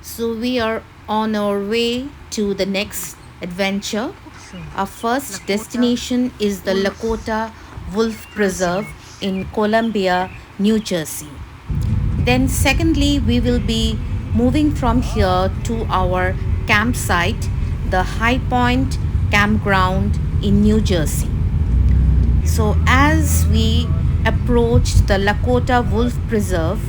So we are on our way to the next adventure. Our first Lakota destination is the Wolf Lakota Wolf Preserve Preserve. in Columbia, New Jersey. Then, secondly, we will be moving from here to our campsite, the High Point Campground in New Jersey. So, as we approached the Lakota Wolf Preserve,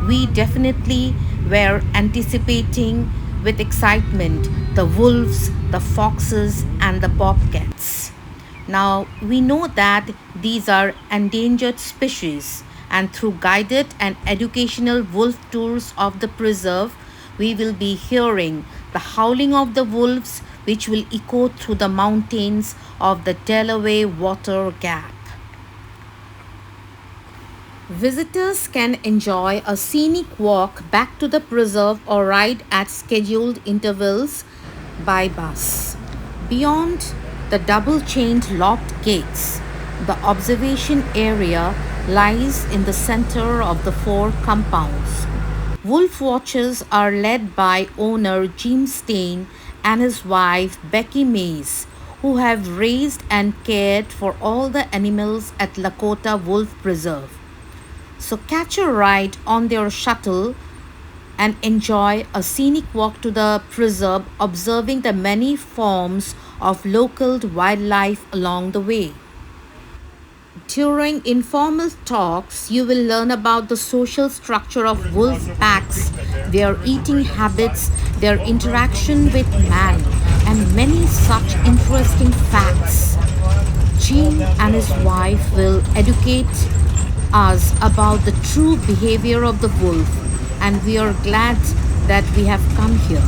we definitely were anticipating with excitement the wolves, the foxes, and the bobcats. Now, we know that these are endangered species, and through guided and educational wolf tours of the preserve, we will be hearing the howling of the wolves, which will echo through the mountains of the Delaware Water Gap. Visitors can enjoy a scenic walk back to the preserve or ride at scheduled intervals by bus. Beyond the double chained locked gates, the observation area lies in the center of the four compounds. Wolf watchers are led by owner Jim Stain and his wife Becky Mays, who have raised and cared for all the animals at Lakota Wolf Preserve. So catch a ride on their shuttle and enjoy a scenic walk to the preserve, observing the many forms of local wildlife along the way. During informal talks, you will learn about the social structure of wolf packs, their eating habits, their interaction with man, and many such interesting facts. Jim and his wife will educate us about the true behavior of the wolf, and we are glad that we have come here.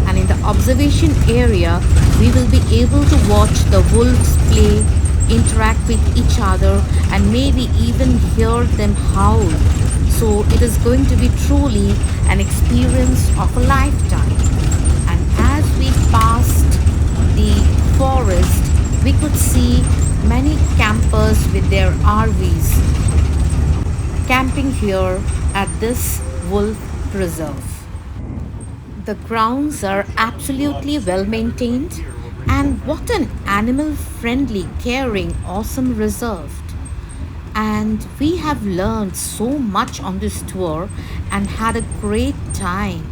And in the observation area, we will be able to watch the wolves play, interact with each other, and maybe even hear them howl. So it is going to be truly an experience of a lifetime. And as we passed the forest, we could see many campers with their RVs camping here at this wolf preserve. The grounds are absolutely well maintained, and what an animal friendly, caring, awesome reserve. And we have learned so much on this tour and had a great time.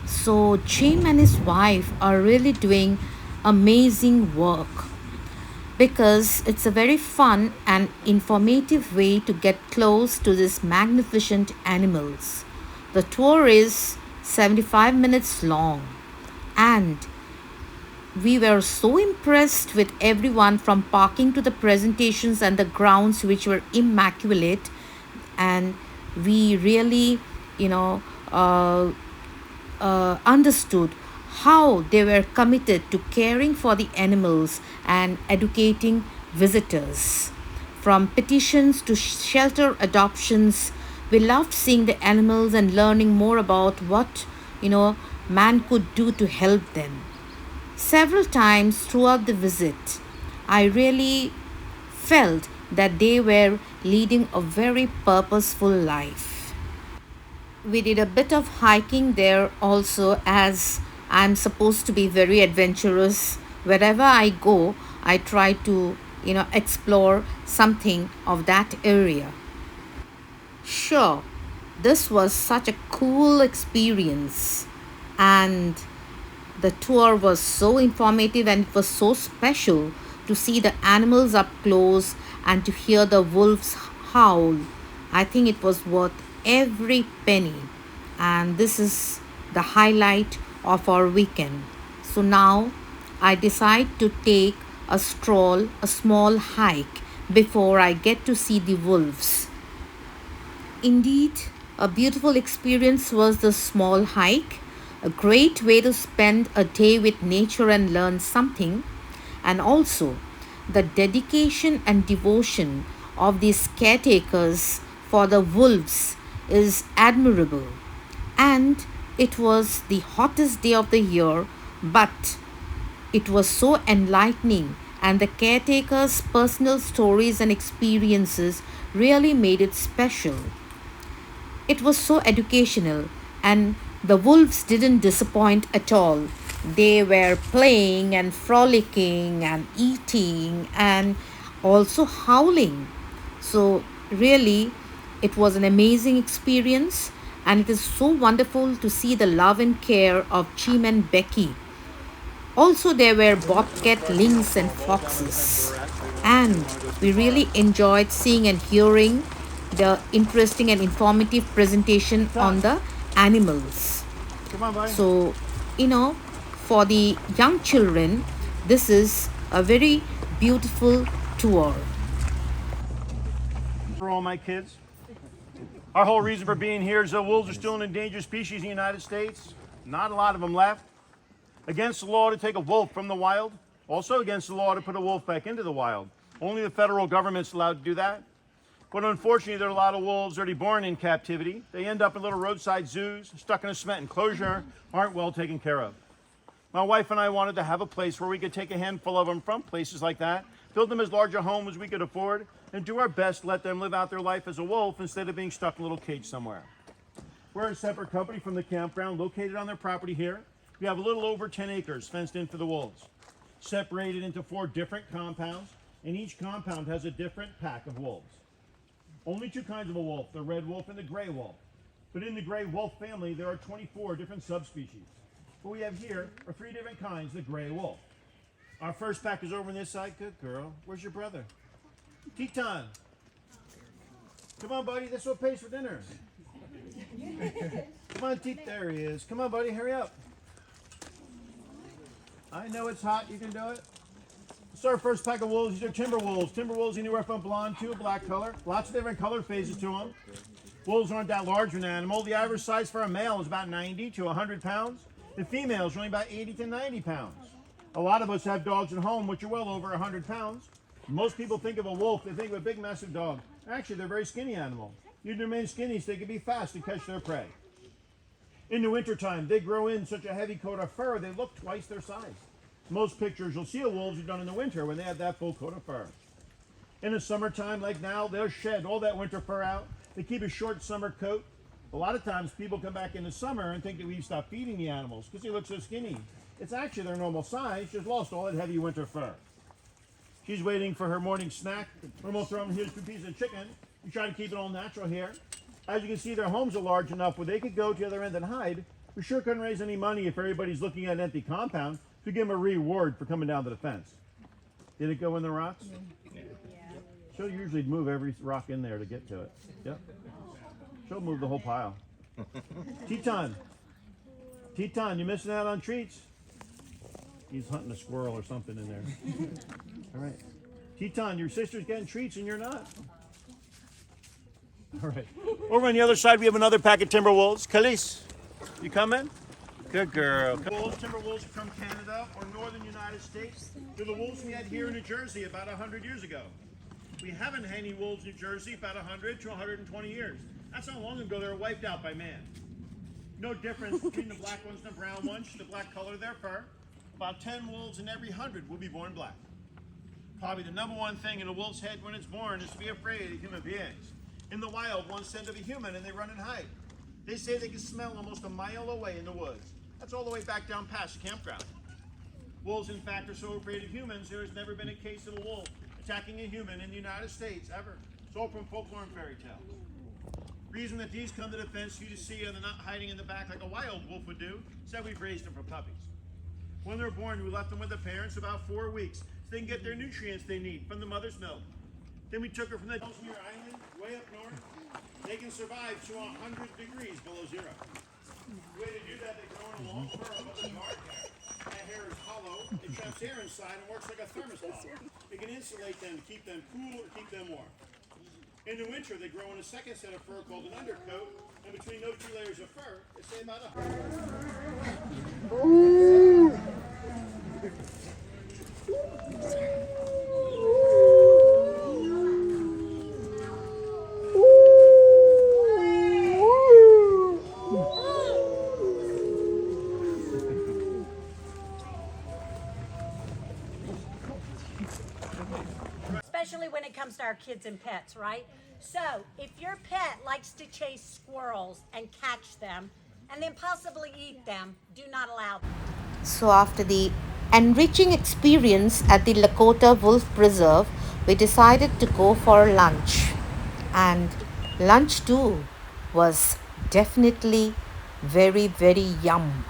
So, Jim and his wife are really doing amazing work because it's a very fun and informative way to get close to these magnificent animals. The tour is 75 minutes long, and we were so impressed with everyone from parking to the presentations and the grounds, which were immaculate. And we really, you know, uh, understood how they were committed to caring for the animals and educating visitors. From petitions to shelter adoptions, we loved seeing the animals and learning more about what, man could do to help them. Several times throughout the visit, I really felt that they were leading a very purposeful life. We did a bit of hiking there also, as I'm supposed to be very adventurous. Wherever I go, I try to, explore something of that area. Sure, this was such a cool experience, and the tour was so informative, and it was so special to see the animals up close and to hear the wolves howl. I think it was worth every penny, and this is the highlight of our weekend. So now I decide to take a stroll, a small hike before I get to see the wolves. Indeed, a beautiful experience was the small hike, a great way to spend a day with nature and learn something, and also the dedication and devotion of these caretakers for the wolves is admirable. And it was the hottest day of the year, but it was so enlightening, and the caretakers' personal stories and experiences really made it special. It was so educational, and The wolves didn't disappoint at all. They were playing and frolicking and eating and also howling. So, really, it was an amazing experience, and it is so wonderful to see the love and care of Jim and Becky. Also, there were bobcat, lynx, and foxes. And we really enjoyed seeing and hearing the interesting and informative presentation on the animals. Come on, buddy. So, you know, for the young children, this is a very beautiful tour. For all my kids. Our whole reason for being here is that wolves are still an endangered species in the United States. Not a lot of them left. Against the law to take a wolf from the wild. Also against the law to put a wolf back into the wild. Only the federal government's allowed to do that. But unfortunately, there are a lot of wolves already born in captivity. They end up in little roadside zoos, stuck in a cement enclosure, aren't well taken care of. My wife and I wanted to have a place where we could take a handful of them from places like that, build them as large a home as we could afford, and do our best to let them live out their life as a wolf instead of being stuck in a little cage somewhere. We're a separate company from the campground located on their property here. We have a little over 10 acres fenced in for the wolves, separated into 4 different compounds, and each compound has a different pack of wolves. Only 2 kinds of a wolf, the red wolf and the gray wolf. But in the gray wolf family, there are 24 different subspecies. What we have here are 3 different kinds of gray wolf. Our first pack is over on this side. Good girl. Where's your brother? Teton. Come on, buddy. This what pays for dinner. Come on, Teton. There he is. Come on, buddy. Hurry up. I know it's hot. You can do it. This is our first pack of wolves. These are timber wolves. Timber wolves anywhere from blonde to a black color. Lots of different color phases to them. Wolves aren't that large of an animal. The average size for a male is about 90 to 100 pounds. The females are only about 80 to 90 pounds. A lot of us have dogs at home which are well over 100 pounds. Most people think of a wolf, they think of a big massive dog. Actually, they're a very skinny animal. You remain skinny so they can be fast to catch their prey. In the wintertime, they grow in such a heavy coat of fur, they look twice their size. Most pictures you'll see of wolves are done in the winter when they have that full coat of fur. In the summertime, like now, they'll shed all that winter fur out. They keep a short summer coat. A lot of times people come back in the summer and think that we've stopped feeding the animals because they look so skinny. It's actually their normal size, just lost all that heavy winter fur. She's waiting for her morning snack. We're going to throw them here's 2 pieces of chicken. We try to keep it all natural here. As you can see, their homes are large enough where they could go to the other end and hide. We sure couldn't raise any money if everybody's looking at an empty compound to give them a reward for coming down to the fence. Did it go in the rocks? Yeah. She'll usually move every rock in there to get to it. Yep. She'll move the whole pile. Teton. Teton, you missing out on treats? He's hunting a squirrel or something in there. All right. Teton, your sister's getting treats and you're not. All right. Over on the other side, we have another pack of timber wolves. Khalees, you coming? Good girl. Wolves, timber wolves are from Canada or northern United States. They're the wolves we had here in New Jersey about 100 years ago. We haven't had any wolves in New Jersey about 100 to 120 years. That's how long ago they were wiped out by man. No difference between the black ones and the brown ones, the black color of their fur. About 10 wolves in every 100 will be born black. Probably the number one thing in a wolf's head when it's born is to be afraid of human beings. In the wild, one scent of a human and they run and hide. They say they can smell almost a mile away in the woods. That's all the way back down past the campground. Wolves, in fact, are so afraid of humans, there has never been a case of a wolf attacking a human in the United States, ever. It's all from folklore and fairy tales. Reason that these come to the fence for you to see and they're not hiding in the back like a wild wolf would do, is that we've raised them for puppies. When they're born, we left them with the parents about 4 weeks so they can get their nutrients they need from the mother's milk. Then we took her from the Ellesmere Island, way up north. They can survive to 100 degrees below zero. The way to do that, they grow in a long fur above the guard hair. That hair is hollow, it traps air inside and works like a thermostat. It can insulate them to keep them cool or keep them warm. In the winter, they grow in a second set of fur called an undercoat, and between those 2 layers of fur, they stay about 100. Especially when it comes to our kids and pets, right? So if your pet likes to chase squirrels and catch them, and then possibly eat them. Do not allow them. So, after the enriching experience at the Lakota Wolf Preserve, we decided to go for lunch. And lunch too was definitely very, very yum.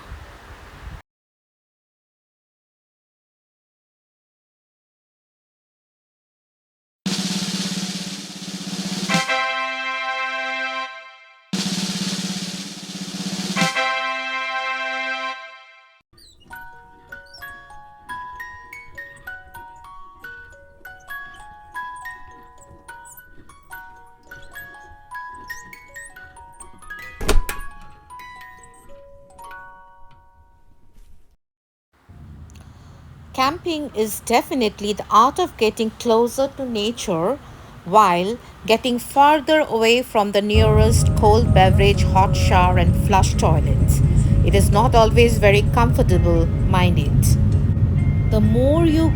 Camping is definitely the art of getting closer to nature while getting farther away from the nearest cold beverage, hot shower, and flush toilets. It is not always very comfortable, mind it. The more you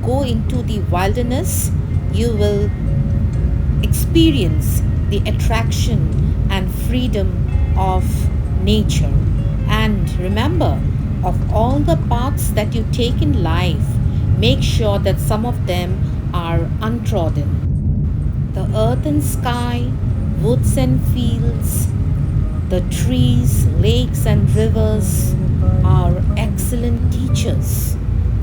go into the wilderness, you will experience the attraction and freedom of nature. And remember, of all the paths that you take in life, make sure that some of them are untrodden. The earth and sky, woods and fields, the trees, lakes, and rivers are excellent teachers.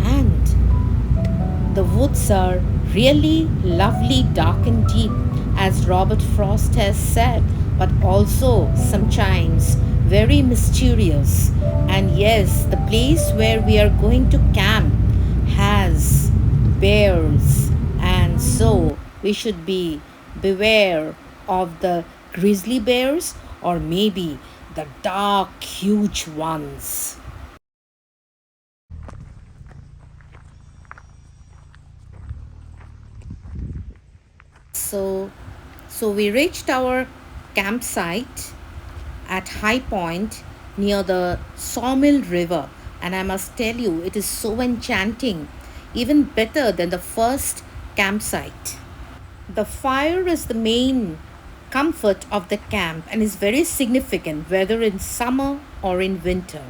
And the woods are really lovely, dark, and deep, as Robert Frost has said, but also sometimes very mysterious. And yes, the place where we are going to camp has bears, and so we should be beware of the grizzly bears or maybe the dark, huge ones. So, so we reached our campsite at High Point near the Sawmill River, and I must tell you, it is so enchanting, even better than the first campsite. The fire is the main comfort of the camp and is very significant whether in summer or in winter.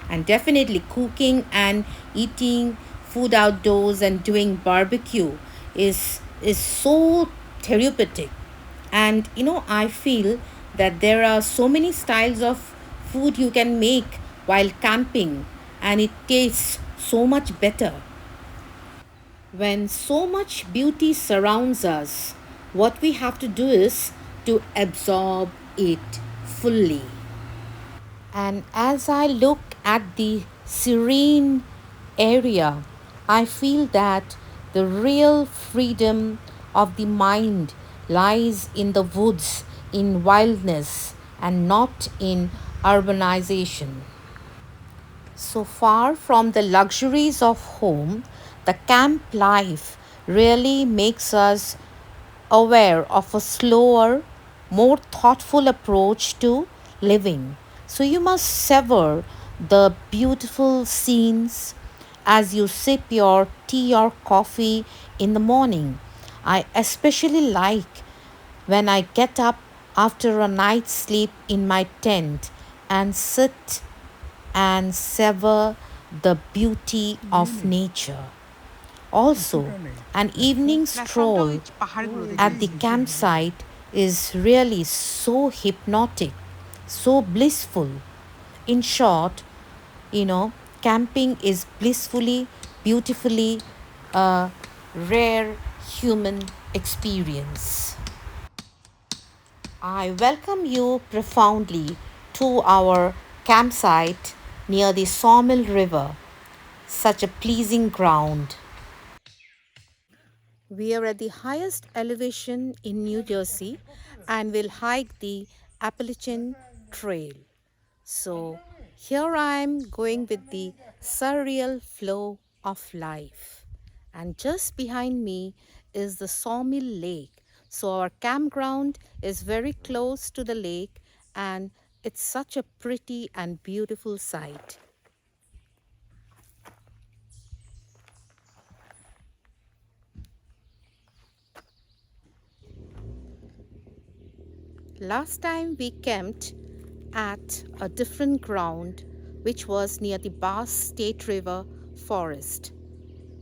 And definitely cooking and eating food outdoors and doing barbecue is so therapeutic. And I feel that there are so many styles of food you can make while camping, and it tastes so much better. When so much beauty surrounds us, what we have to do is to absorb it fully. And as I look at the serene area, I feel that the real freedom of the mind lies in the woods, in wildness, and not in urbanization. So far from the luxuries of home, the camp life really makes us aware of a slower, more thoughtful approach to living. So you must savor the beautiful scenes as you sip your tea or coffee in the morning. I especially like when I get up after a night's sleep in my tent and sit and savor the beauty of nature. Also, an evening stroll at the campsite is really so hypnotic, so blissful. In short, camping is blissfully, beautifully a rare human experience. I welcome you profoundly to our campsite near the Sawmill River, such a pleasing ground. We are at the highest elevation in New Jersey and will hike the Appalachian Trail. So, here I am going with the surreal flow of life. And just behind me is the Sawmill Lake. So, our campground is very close to the lake, and it's such a pretty and beautiful sight. Last time we camped at a different ground which was near the Bass State River forest.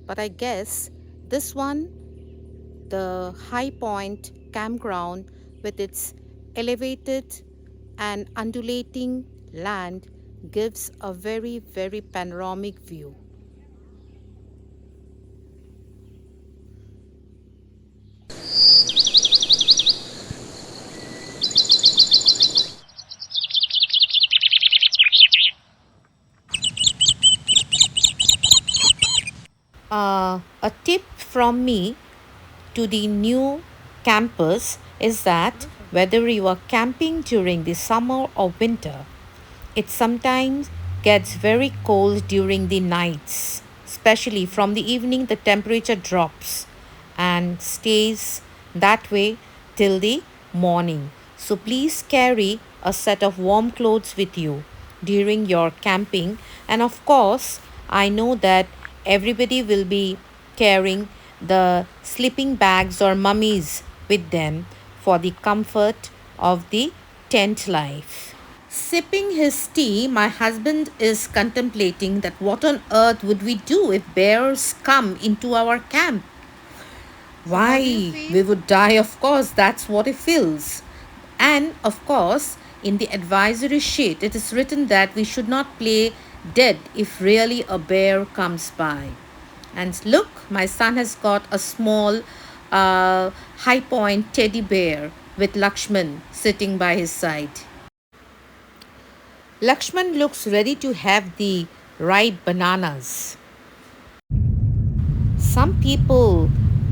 But I guess this one, the High Point campground with its elevated and undulating land, gives a very, very panoramic view. A tip from me to the new campers is that whether you are camping during the summer or winter, it sometimes gets very cold during the nights, especially from the evening, the temperature drops and stays that way till the morning. So please carry a set of warm clothes with you during your camping. And of course, I know that everybody will be carrying the sleeping bags or mummies with them for the comfort of the tent life. Sipping his tea, my husband is contemplating that what on earth would we do if bears come into our camp? Why? We would die, of course. That's what he feels. And of course, in the advisory sheet, it is written that we should not play dead if really a bear comes by. And look, my son has got a small high point teddy bear with Lakshman sitting by his side. Lakshman looks ready to have the ripe bananas. Some people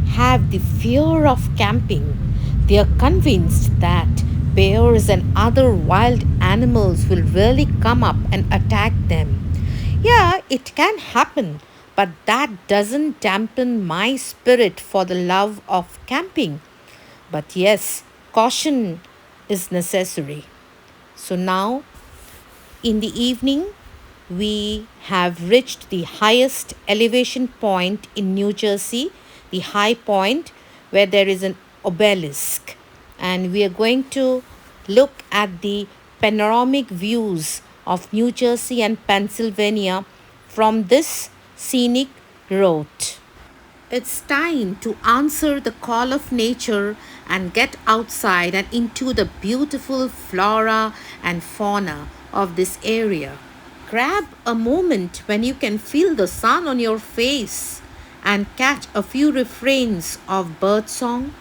have the fear of camping. They are convinced that bears and other wild animals will really come up and attack them. Yeah, it can happen, but that doesn't dampen my spirit for the love of camping. But yes, caution is necessary. So now, in the evening, we have reached the highest elevation point in New Jersey, the High Point, where there is an obelisk. And we are going to look at the panoramic views of New Jersey and Pennsylvania from this scenic route. It's time to answer the call of nature and get outside and into the beautiful flora and fauna of this area. Grab a moment when you can feel the sun on your face and catch a few refrains of birdsong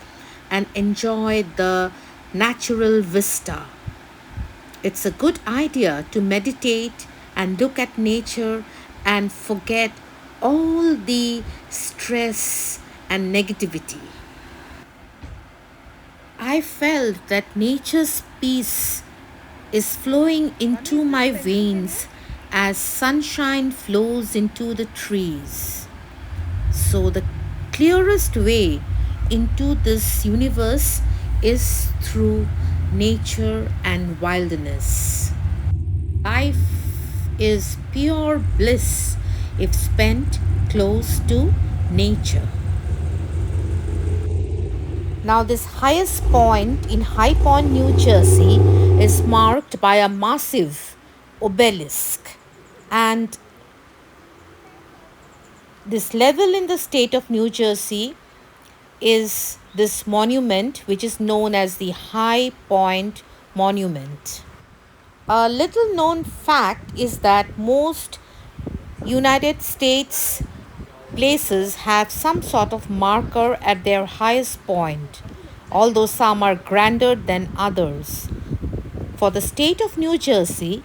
and enjoy the natural vista. It's a good idea to meditate and look at nature and forget all the stress and negativity. I felt that nature's peace is flowing into my veins as sunshine flows into the trees. So, the clearest way into this universe is through nature and wilderness. Life is pure bliss if spent close to nature. Now, this highest point in High Point, New Jersey is marked by a massive obelisk. And this level in the state of New Jersey is this monument, which is known as the High Point Monument. A little known fact is that most United States places have some sort of marker at their highest point, although some are grander than others. For the state of New Jersey,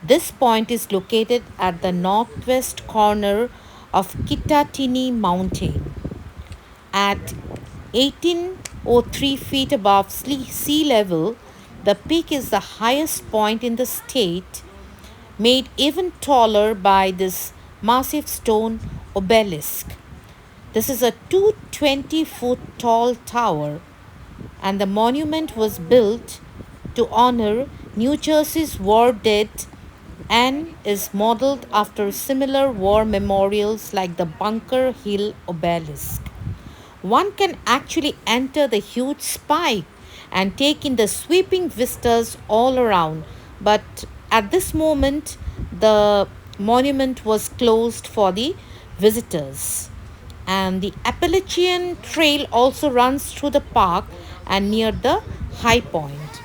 this point is located at the northwest corner of Kittatinny Mountain. At 1803 feet above sea level, the peak is the highest point in the state, made even taller by this massive stone obelisk. This is a 220-foot tall tower, and the monument was built to honor New Jersey's war dead and is modeled after similar war memorials like the Bunker Hill obelisk. One can actually enter the huge spike and take in the sweeping vistas all around But at this moment, the monument was closed for the visitors. And the Appalachian Trail also runs through the park and near the high point.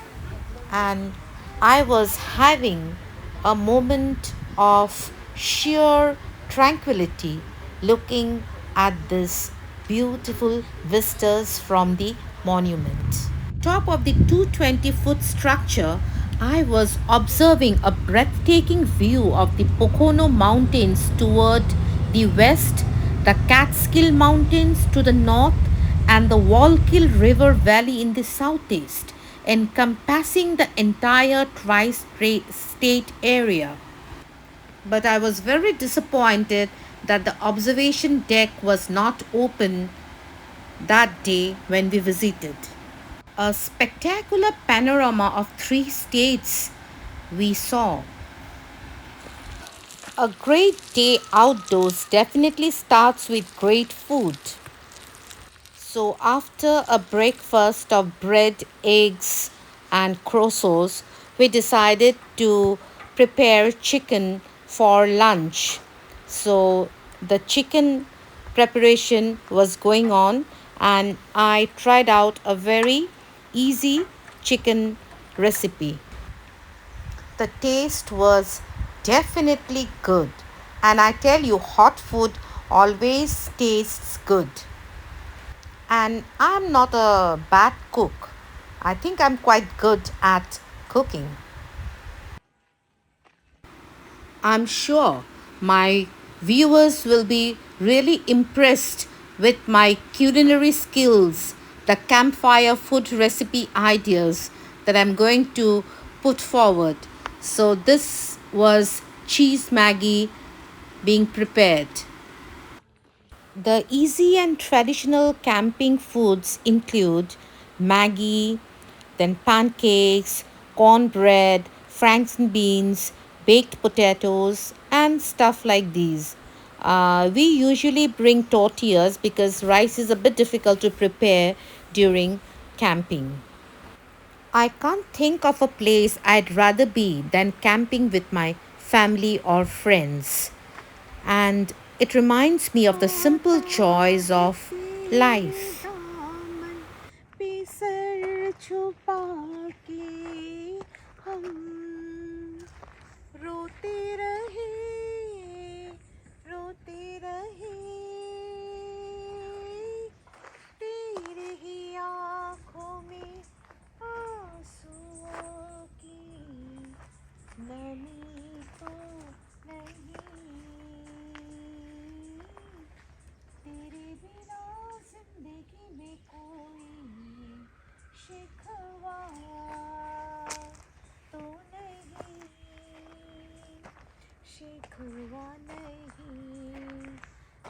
And I was having a moment of sheer tranquility looking at this beautiful vistas from the monument. Top of the 220-foot structure, I was observing a breathtaking view of the Pocono Mountains toward the west, the Catskill Mountains to the north, and the Wallkill River Valley in the southeast, encompassing the entire tri state area. But I was very disappointed that the observation deck was not open that day when we visited. A spectacular panorama of three states we saw. A great day outdoors definitely starts with great food. So, after a breakfast of bread, eggs, and croissants, we decided to prepare chicken for lunch. So, the chicken preparation was going on, and I tried out a very easy chicken recipe. The taste was definitely good, and I tell you, hot food always tastes good. And I'm not a bad cook. I think I'm quite good at cooking. I'm sure my viewers will be really impressed with my culinary skills, the campfire food recipe ideas that I'm going to put forward. So, this was cheese Maggie being prepared. The easy and traditional camping foods include Maggie, then pancakes, cornbread, franks and beans, baked potatoes, and stuff like these. We usually bring tortillas because rice is a bit difficult to prepare during camping. I can't think of a place I'd rather be than camping with my family or friends. And it reminds me of the simple joys of life. शिकवा नहीं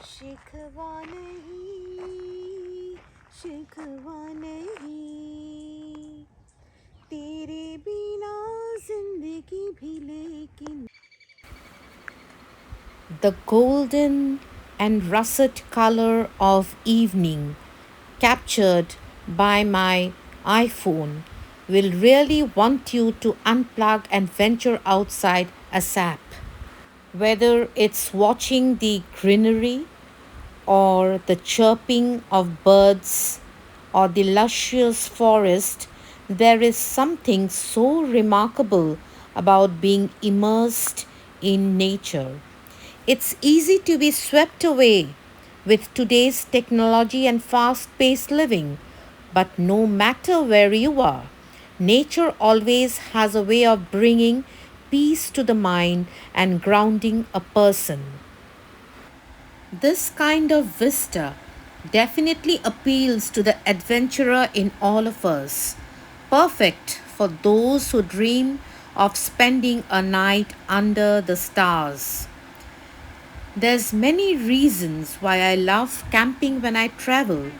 शिकवा नहीं शिकवा नहीं तेरे बिना जिंदगी भी लेकिन. The golden and russet color of evening captured by my iPhone will really want you to unplug and venture outside ASAP. Whether it's watching the greenery or the chirping of birds or the luscious forest, there is something so remarkable about being immersed in nature. It's easy to be swept away with today's technology and fast paced living, but no matter where you are, nature always has a way of bringing peace to the mind and grounding a person. This kind of vista definitely appeals to the adventurer in all of us, perfect for those who dream of spending a night under the stars. There's many reasons why I love camping when I travel.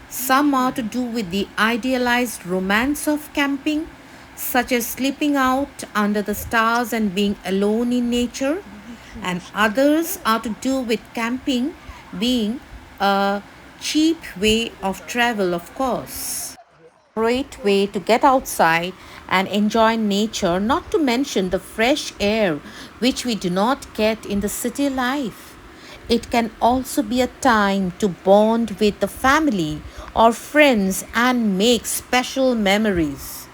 Some are to do with the idealized romance of camping, such as sleeping out under the stars and being alone in nature, and others are to do with camping being a cheap way of travel, of course. Great way to get outside and enjoy nature, not to mention the fresh air which we do not get in the city life. It can also be a time to bond with the family or friends and make special memories.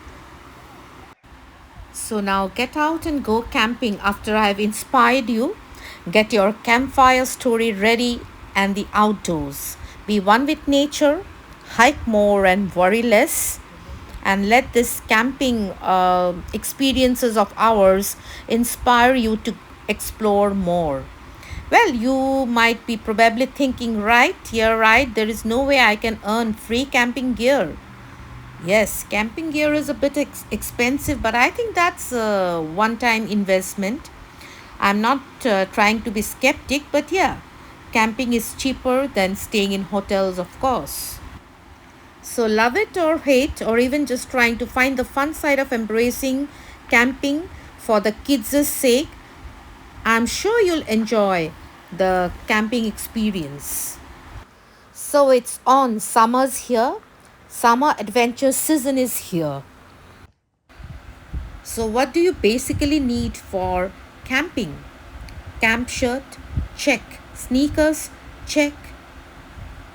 So now get out and go camping after I've inspired you. Get your campfire story ready and the outdoors. Be one with nature, hike more and worry less. And let this camping experiences of ours inspire you to explore more. Well, you might be probably thinking, right, you're right, there is no way I can earn free camping gear. Yes, camping gear is a bit expensive, but I think that's a one time investment. I'm not trying to be skeptic, but yeah, camping is cheaper than staying in hotels, of course. So, love it or hate, or even just trying to find the fun side of embracing camping for the kids' sake, I'm sure you'll enjoy the camping experience. So, it's on, summer's here, summer adventure season is here. So, what do you basically need for camping? Camp shirt? Check. Sneakers? Check.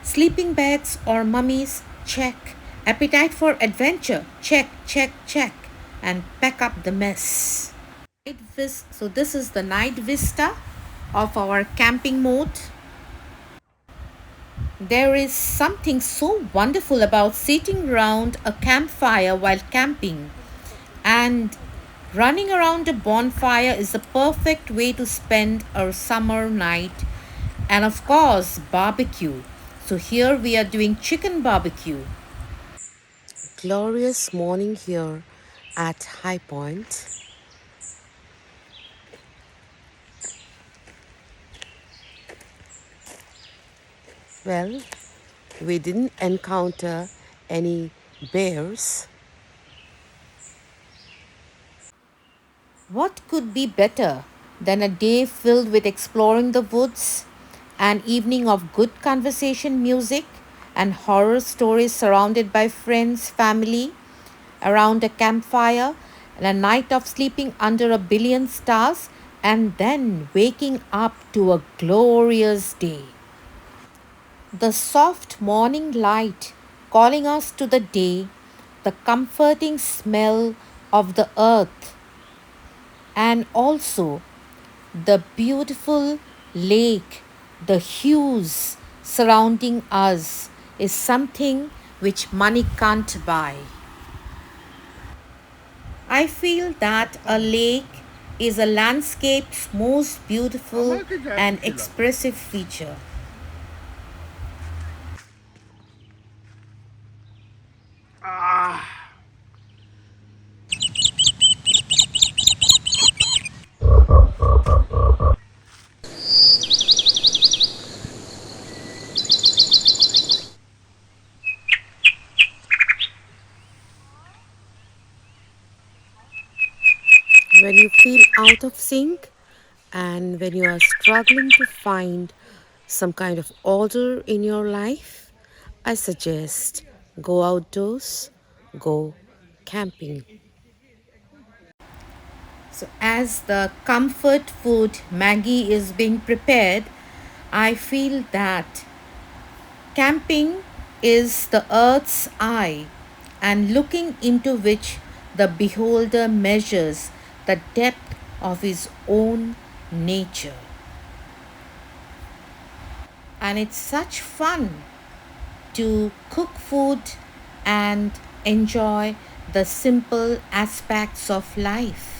Sleeping bags or mummies? Check. Appetite for adventure? Check, check, check. And pack up the mess. So, this is the night vista of our camping mode. There is something so wonderful about sitting around a campfire while camping, and running around a bonfire is the perfect way to spend a summer night, and of course, barbecue. So, here we are doing chicken barbecue. Glorious morning here at High Point. Well, we didn't encounter any bears. What could be better than a day filled with exploring the woods, an evening of good conversation, music, and horror stories surrounded by friends, family, around a campfire, and a night of sleeping under a billion stars, and then waking up to a glorious day? The soft morning light calling us to the day, the comforting smell of the earth, and also the beautiful lake, the hues surrounding us is something which money can't buy. I feel that a lake is a landscape's most beautiful and expressive feature. When you feel out of sync and when you are struggling to find some kind of order in your life, I suggest go outdoors, go camping. So, as the comfort food Maggie is being prepared, I feel that camping is the earth's eye, and looking into which the beholder measures the depth of his own nature. And it's such fun to cook food and enjoy the simple aspects of life.